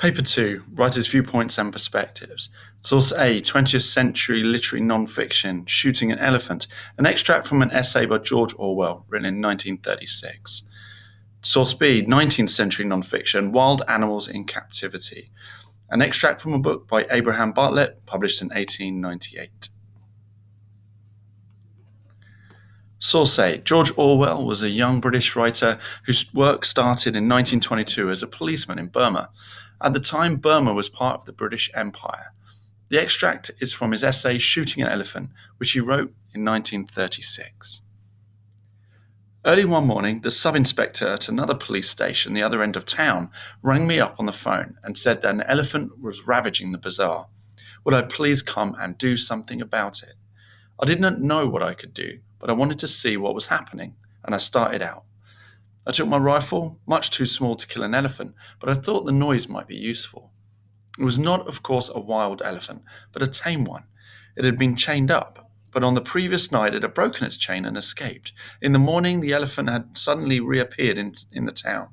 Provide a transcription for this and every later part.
Paper 2, Writer's Viewpoints and Perspectives. Source A, 20th Century Literary Non-Fiction, Shooting an Elephant, an extract from an essay by George Orwell, written in 1936. Source B, 19th Century Non-Fiction, Wild Animals in Captivity, an extract from a book by Abraham Bartlett, published in 1898. Source A. George Orwell was a young British writer whose work started in 1922 as a policeman in Burma. At the time, Burma was part of the British Empire. The extract is from his essay Shooting an Elephant, which he wrote in 1936. Early one morning, the sub-inspector at another police station the other end of town rang me up on the phone and said that an elephant was ravaging the bazaar. Would I please come and do something about it? I did not know what I could do, but I wanted to see what was happening, and I started out. I took my rifle, much too small to kill an elephant, but I thought the noise might be useful. It was not, of course, a wild elephant, but a tame one. It had been chained up, but on the previous night it had broken its chain and escaped. In the morning, the elephant had suddenly reappeared in the town.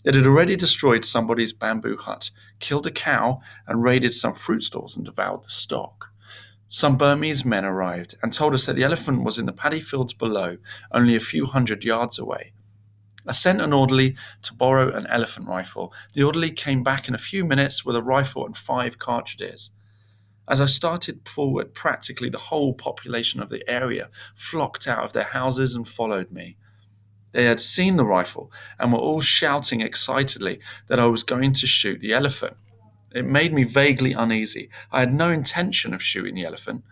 It had already destroyed somebody's bamboo hut, killed a cow, and raided some fruit stalls and devoured the stock. Some Burmese men arrived and told us that the elephant was in the paddy fields below, only a few hundred yards away. I sent an orderly to borrow an elephant rifle. The orderly came back in a few minutes with a rifle and 5 cartridges. As I started forward, practically the whole population of the area flocked out of their houses and followed me. They had seen the rifle and were all shouting excitedly that I was going to shoot the elephant. It made me vaguely uneasy. I had no intention of shooting the elephant.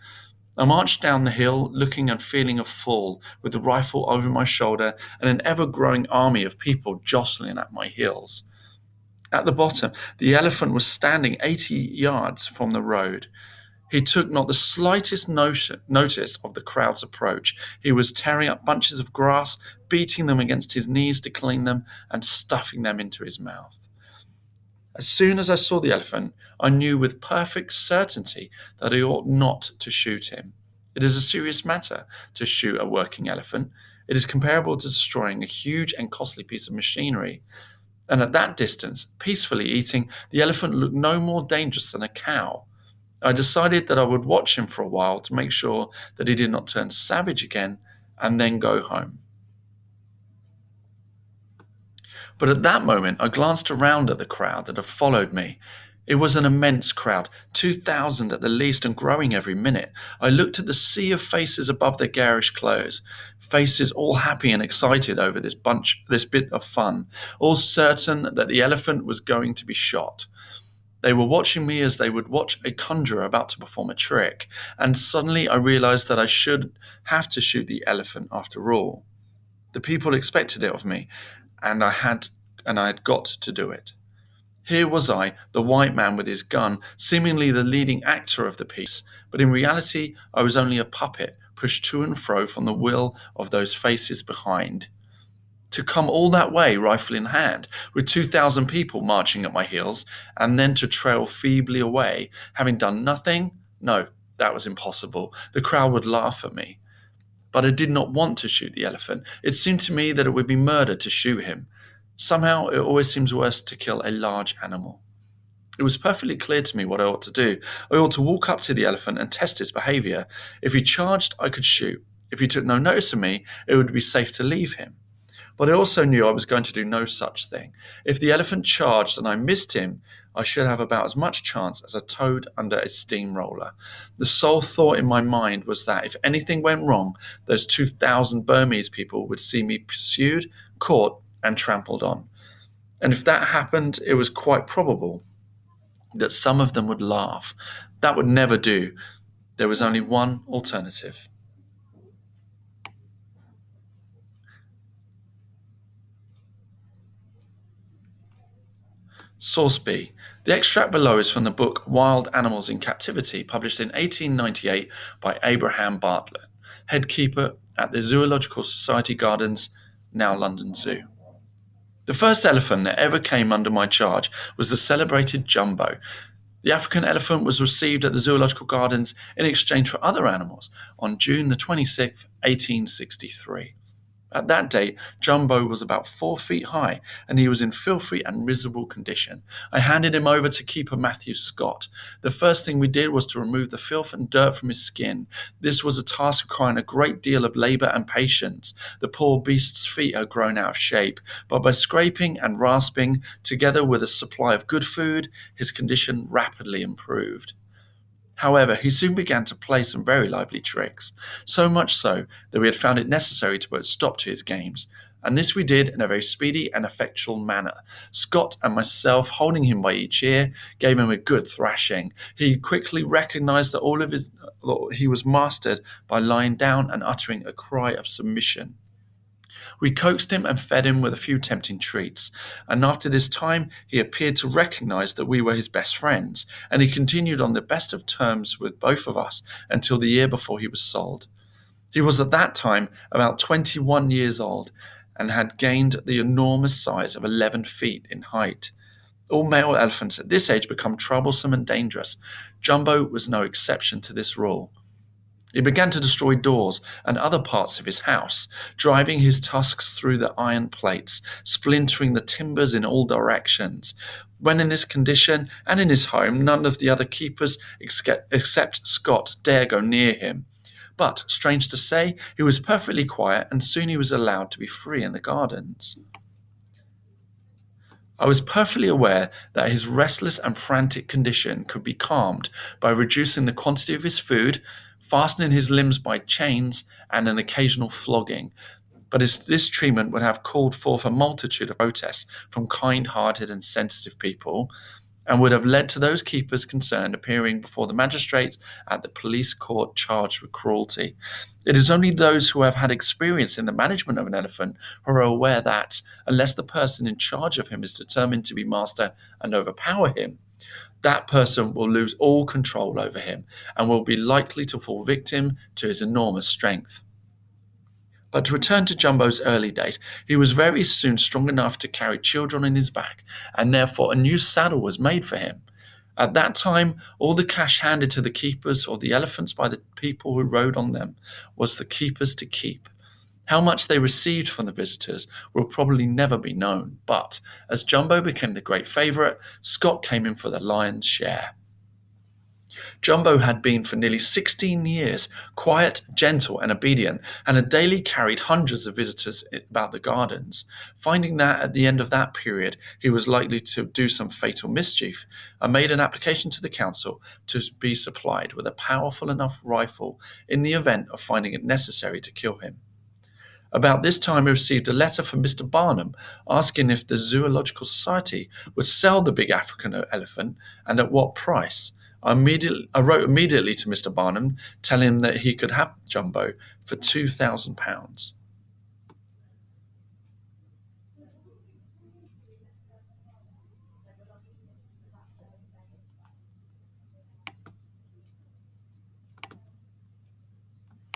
I marched down the hill, looking and feeling a fool, with the rifle over my shoulder and an ever-growing army of people jostling at my heels. At the bottom, the elephant was standing 80 yards from the road. He took not the slightest notice of the crowd's approach. He was tearing up bunches of grass, beating them against his knees to clean them, and stuffing them into his mouth. As soon as I saw the elephant, I knew with perfect certainty that I ought not to shoot him. It is a serious matter to shoot a working elephant. It is comparable to destroying a huge and costly piece of machinery. And at that distance, peacefully eating, the elephant looked no more dangerous than a cow. I decided that I would watch him for a while to make sure that he did not turn savage again and then go home. But at that moment, I glanced around at the crowd that had followed me. It was an immense crowd, 2,000 at the least and growing every minute. I looked at the sea of faces above their garish clothes, faces all happy and excited over this bit of fun, all certain that the elephant was going to be shot. They were watching me as they would watch a conjurer about to perform a trick, and suddenly I realized that I should have to shoot the elephant after all. The people expected it of me, and I had got to do it. Here was I, the white man with his gun, seemingly the leading actor of the piece, but in reality I was only a puppet pushed to and fro from the will of those faces behind. To come all that way, rifle in hand, with 2,000 people marching at my heels, and then to trail feebly away, having done nothing? No, that was impossible. The crowd would laugh at me. But I did not want to shoot the elephant. It seemed to me that it would be murder to shoot him. Somehow, it always seems worse to kill a large animal. It was perfectly clear to me what I ought to do. I ought to walk up to the elephant and test its behavior. If he charged, I could shoot. If he took no notice of me, it would be safe to leave him. But I also knew I was going to do no such thing. If the elephant charged and I missed him, I should have about as much chance as a toad under a steamroller. The sole thought in my mind was that if anything went wrong, those 2,000 Burmese people would see me pursued, caught, and trampled on. And if that happened, it was quite probable that some of them would laugh. That would never do. There was only one alternative. Source B. The extract below is from the book Wild Animals in Captivity, published in 1898 by Abraham Bartlett, head keeper at the Zoological Society Gardens, now London Zoo. The first elephant that ever came under my charge was the celebrated Jumbo. The African elephant was received at the Zoological Gardens in exchange for other animals on June the 26th, 1863. At that date, Jumbo was about 4 feet high, and he was in filthy and miserable condition. I handed him over to Keeper Matthew Scott. The first thing we did was to remove the filth and dirt from his skin. This was a task requiring a great deal of labour and patience. The poor beast's feet had grown out of shape, but by scraping and rasping, together with a supply of good food, his condition rapidly improved. However, he soon began to play some very lively tricks, so much so that we had found it necessary to put a stop to his games. And this we did in a very speedy and effectual manner. Scott and myself, holding him by each ear, gave him a good thrashing. He quickly recognized that he was mastered by lying down and uttering a cry of submission. We coaxed him and fed him with a few tempting treats, and after this time he appeared to recognize that we were his best friends, and he continued on the best of terms with both of us until the year before he was sold. He was at that time about 21 years old and had gained the enormous size of 11 feet in height. All male elephants at this age become troublesome and dangerous. Jumbo was no exception to this rule. He began to destroy doors and other parts of his house, driving his tusks through the iron plates, splintering the timbers in all directions. When in this condition and in his home, none of the other keepers except Scott dare go near him. But, strange to say, he was perfectly quiet, and soon he was allowed to be free in the gardens. I was perfectly aware that his restless and frantic condition could be calmed by reducing the quantity of his food, fastening his limbs by chains, and an occasional flogging. But this treatment would have called forth a multitude of protests from kind-hearted and sensitive people, and would have led to those keepers concerned appearing before the magistrates at the police court charged with cruelty. It is only those who have had experience in the management of an elephant who are aware that, unless the person in charge of him is determined to be master and overpower him, that person will lose all control over him and will be likely to fall victim to his enormous strength. But to return to Jumbo's early days, he was very soon strong enough to carry children on his back, and therefore a new saddle was made for him. At that time, all the cash handed to the keepers or the elephants by the people who rode on them was the keepers to keep. How much they received from the visitors will probably never be known, but as Jumbo became the great favourite, Scott came in for the lion's share. Jumbo had been for nearly 16 years quiet, gentle, and obedient, and had daily carried hundreds of visitors about the gardens. Finding that at the end of that period he was likely to do some fatal mischief, I made an application to the council to be supplied with a powerful enough rifle in the event of finding it necessary to kill him. About this time, I received a letter from Mr. Barnum asking if the Zoological Society would sell the big African elephant and at what price. I wrote immediately to Mr. Barnum, telling him that he could have Jumbo for £2,000.